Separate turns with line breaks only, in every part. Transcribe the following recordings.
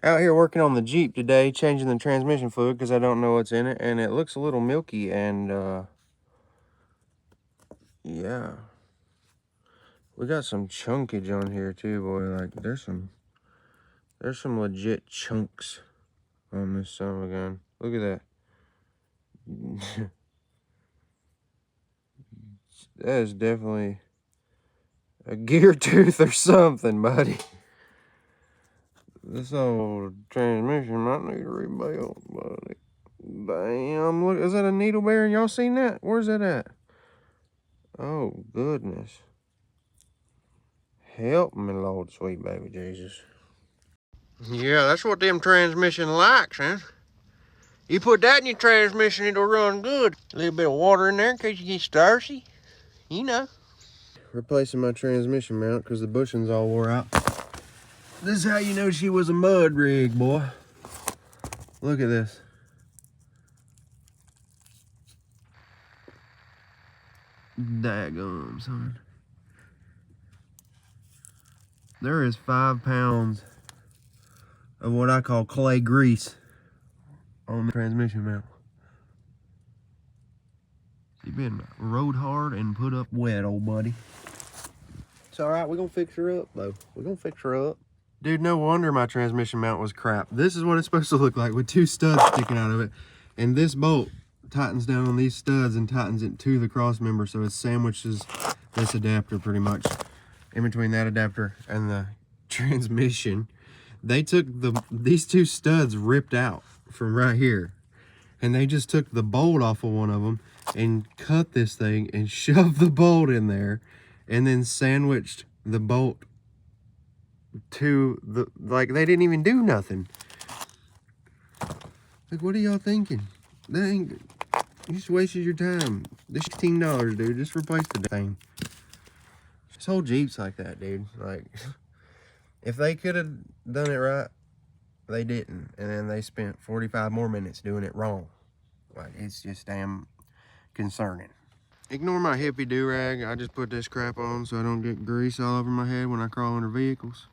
Out here working on the Jeep today, changing the transmission fluid because I don't know what's in it, and it looks a little milky, and yeah. We got some chunkage on here too, boy. Like there's some legit chunks on this son of a gun. Look at that. That is definitely a gear tooth or something, buddy. This old transmission might need a rebuild, buddy. Damn, look, is that a needle bearing? Y'all seen that? Where's that at? Oh, goodness. Help me, Lord, sweet baby Jesus. Yeah, that's what them transmission likes, man. You put that in your transmission, it'll run good. A little bit of water in there in case you get thirsty. You know. Replacing my transmission mount because the bushings all wore out. This is how you know she was a mud rig, boy. Look at this. Daggum, son. There is 5 pounds of what I call clay grease on the transmission mount. She's been rode hard and put up wet, old buddy. It's all right. We're going to fix her up, though. We're going to fix her up. Dude, no wonder my transmission mount was crap. This is what it's supposed to look like with 2 studs sticking out of it. And this bolt tightens down on these studs and tightens it to the cross member, so it sandwiches this adapter pretty much. In between that adapter and the transmission, they took these 2 studs ripped out from right here, and they just took the bolt off of one of them and cut this thing and shoved the bolt in there, and then sandwiched the bolt to the, like, they didn't even do nothing. Like, what are y'all thinking? That ain't, you just wasted your time. This $16, dude. Just replace the thing. This whole Jeep's like that, dude. Like, if they could have done it right, they didn't. And then they spent 45 more minutes doing it wrong. Like, it's just damn concerning. Ignore my hippie do-rag. I just put this crap on so I don't get grease all over my head when I crawl under vehicles.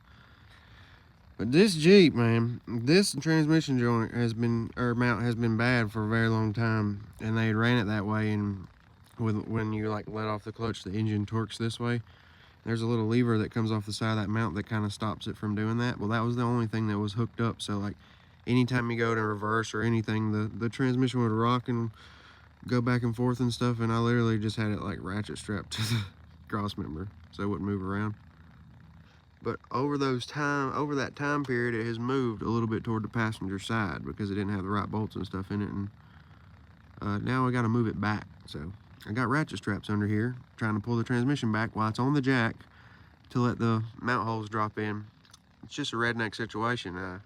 But this Jeep, man, this transmission joint has been, or mount has been bad for a very long time. And they ran it that way, and when you like let off the clutch, the engine torques this way. There's a little lever that comes off the side of that mount that kind of stops it from doing that. Well, that was the only thing that was hooked up. So like anytime you go to reverse or anything, the transmission would rock and go back and forth and stuff. And I literally just had it like ratchet strapped to the cross member so it wouldn't move around. But over that time period, it has moved a little bit toward the passenger side because it didn't have the right bolts and stuff in it. And now I got to move it back. So I got ratchet straps under here trying to pull the transmission back while it's on the jack to let the mount holes drop in. It's just a redneck situation. I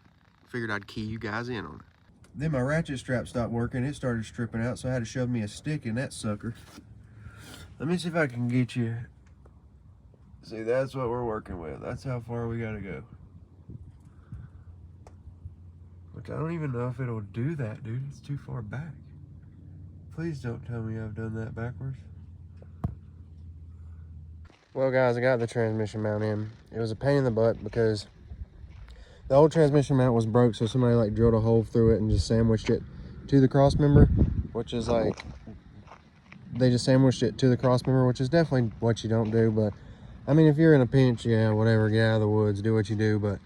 figured I'd key you guys in on it. Then my ratchet strap stopped working. It started stripping out, so I had to shove me a stick in that sucker. Let me see if I can get you. See, that's what we're working with. That's how far we gotta go. Which I don't even know if it'll do that, dude. It's too far back. Please don't tell me I've done that backwards. Well, guys, I got the transmission mount in. It was a pain in the butt because the old transmission mount was broke, so somebody like drilled a hole through it and just sandwiched it to the cross member, which is like, they just sandwiched it to the cross member, which is definitely what you don't do. But I mean, if you're in a pinch, yeah, whatever, get out of the woods, do what you do. But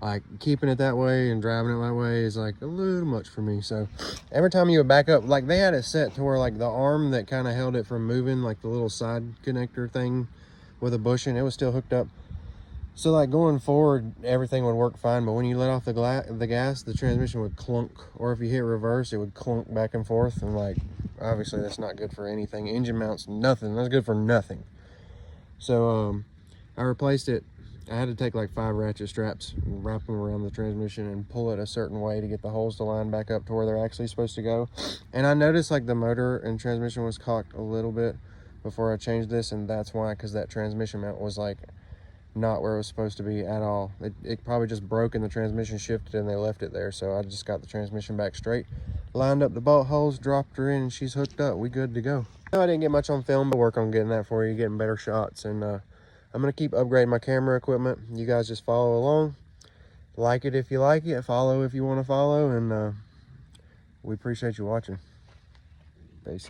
like keeping it that way and driving it that way is like a little much for me. So every time you would back up, like they had it set to where like the arm that kind of held it from moving, like the little side connector thing with a bushing, it was still hooked up. So like going forward, everything would work fine. But when you let off the gas, the transmission would clunk. Or if you hit reverse, it would clunk back and forth. And like, obviously that's not good for anything. Engine mounts, nothing. That's good for nothing. So I replaced it. I had to take like 5 ratchet straps and wrap them around the transmission and pull it a certain way to get the holes to line back up to where they're actually supposed to go. And I noticed like the motor and transmission was cocked a little bit before I changed this, and that's why, because that transmission mount was like not where it was supposed to be at all. It probably just broke and the transmission shifted and they left it there. So I just got the transmission back straight, lined up the bolt holes, dropped her in, and she's hooked up. We good to go. No, I didn't get much on film, but work on getting that for you, getting better shots. And I'm gonna keep upgrading my camera equipment. You guys just follow along, Like it if you like it. Follow if you want to follow. And we appreciate you watching. Peace.